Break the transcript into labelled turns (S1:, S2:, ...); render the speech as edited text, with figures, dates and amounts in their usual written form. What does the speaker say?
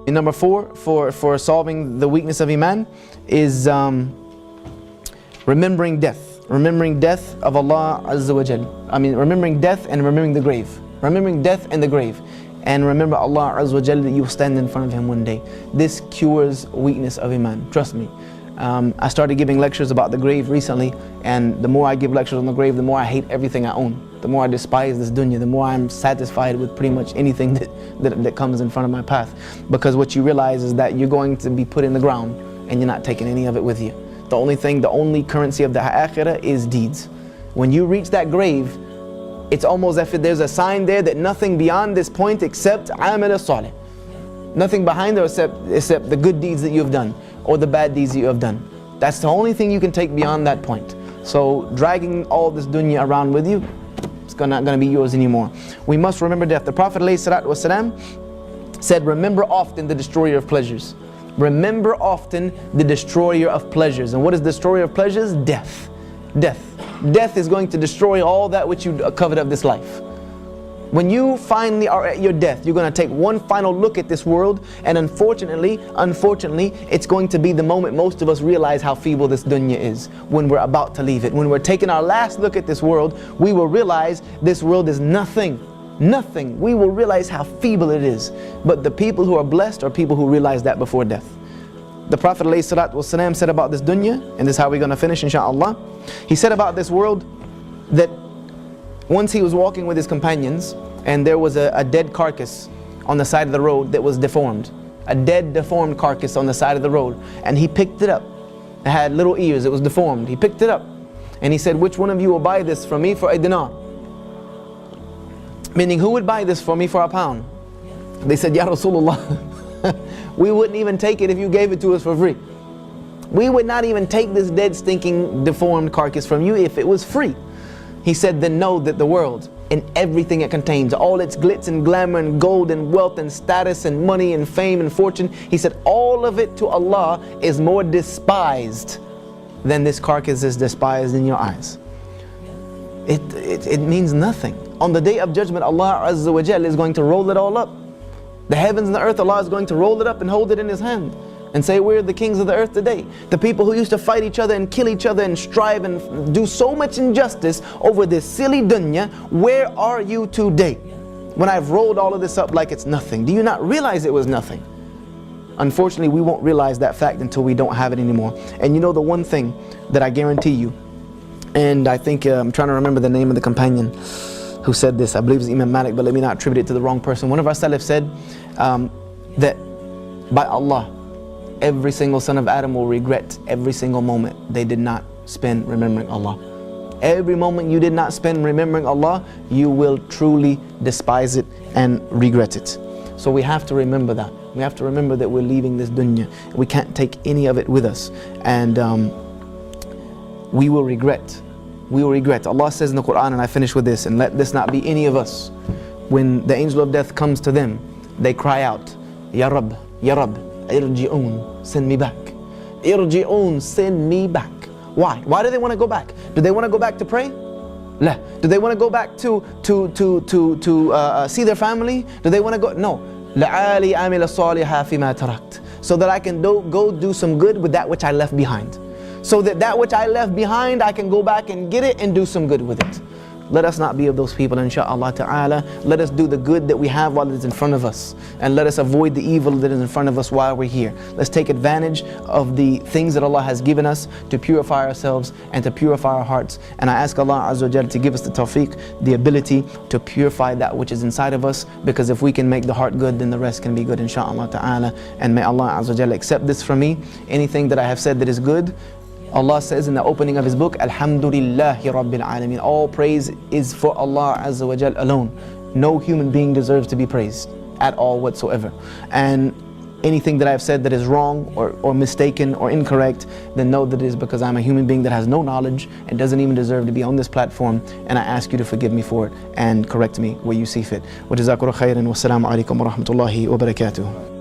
S1: And number 4, for solving the weakness of Iman is remembering death. Remembering death of Allah Azza wa Jal. Remembering death and remembering the grave. Remembering death and the grave. And remember Allah Azza wa Jal, that you will stand in front of Him one day. This cures weakness of Iman. Trust me. I started giving lectures about the grave recently, and the more I give lectures on the grave, the more I hate everything I own. The more I despise this dunya, the more I'm satisfied with pretty much anything that comes in front of my path. Because what you realize is that you're going to be put in the ground and you're not taking any of it with you. The only currency of the akhirah is deeds. When you reach that grave, it's almost as if there's a sign there that nothing beyond this point except amal as-salih. Nothing behind there except the good deeds that you have done or the bad deeds that you have done. That's the only thing you can take beyond that point. So dragging all this dunya around with you, it's not going to be yours anymore. We must remember death. The Prophet ﷺ said, remember often the destroyer of pleasures. Remember often the destroyer of pleasures. And what is the destroyer of pleasures? Death. Death. Death is going to destroy all that which you covet of this life. When you finally are at your death, you're going to take one final look at this world, and unfortunately, it's going to be the moment most of us realize how feeble this dunya is. When we're about to leave it, when we're taking our last look at this world, we will realize this world is nothing. Nothing. We will realize how feeble it is. But the people who are blessed are people who realize that before death. The Prophet ﷺ said about this dunya, and this is how we're going to finish inshaAllah. He said about this world that once he was walking with his companions, and there was a dead carcass on the side of the road that was deformed. A dead, deformed carcass on the side of the road. And he picked it up. It had little ears, it was deformed. He picked it up. And he said, which one of you will buy this from me for a dinar? Meaning, who would buy this for me for a pound? They said, Ya Rasulullah, we wouldn't even take it if you gave it to us for free. We would not even take this dead, stinking, deformed carcass from you if it was free. He said, then know that the world and everything it contains, all its glitz and glamour and gold and wealth and status and money and fame and fortune, he said, all of it to Allah is more despised than this carcass is despised in your eyes. It means nothing. On the day of judgment, Allah Azza wa Jal is going to roll it all up. The heavens and the earth, Allah is going to roll it up and hold it in His hand and say, we're the kings of the earth today. The people who used to fight each other and kill each other and strive and do so much injustice over this silly dunya, where are you today? When I've rolled all of this up like it's nothing. Do you not realize it was nothing? Unfortunately, we won't realize that fact until we don't have it anymore. And you know the one thing that I guarantee you, and I think, I'm trying to remember the name of the companion who said this, I believe it's Imam Malik, but let me not attribute it to the wrong person. One of our Salaf said that by Allah, every single son of Adam will regret every single moment they did not spend remembering Allah. Every moment you did not spend remembering Allah, you will truly despise it and regret it. So we have to remember that. We have to remember that we're leaving this dunya. We can't take any of it with us. And we will regret. We will regret. Allah says in the Quran, and I finish with this, and let this not be any of us. When the angel of death comes to them, they cry out, Ya Rabb, Ya Rabb, irji'un, send me back. Irji'un, send me back. Why? Why do they want to go back? Do they want to go back to pray? La. Do they want to go back to see their family? Do they want to go? No. لَعَالِي أَعْمِلَ الصَّالِحَ فِي مَا تَرَكْتُ. So that I can go do some good with that which I left behind. So that which I left behind, I can go back and get it and do some good with it. Let us not be of those people, insha'Allah ta'ala. Let us do the good that we have while it is in front of us. And let us avoid the evil that is in front of us while we're here. Let's take advantage of the things that Allah has given us to purify ourselves and to purify our hearts. And I ask Allah Azza wa Jalla to give us the tawfiq, the ability to purify that which is inside of us. Because if we can make the heart good, then the rest can be good, insha'Allah ta'ala. And may Allah Azza wa Jalla accept this from me. Anything that I have said that is good, Allah says in the opening of His book, Alhamdulillahi Rabbil Alameen. All praise is for Allah Azza wa Jal alone. No human being deserves to be praised at all whatsoever. And anything that I have said that is wrong or mistaken or incorrect, then know that it is because I'm a human being that has no knowledge and doesn't even deserve to be on this platform. And I ask you to forgive me for it and correct me where you see fit. Wa jazakallahu khairan wa assalamu alaikum wa rahmatullahi wa barakatuh.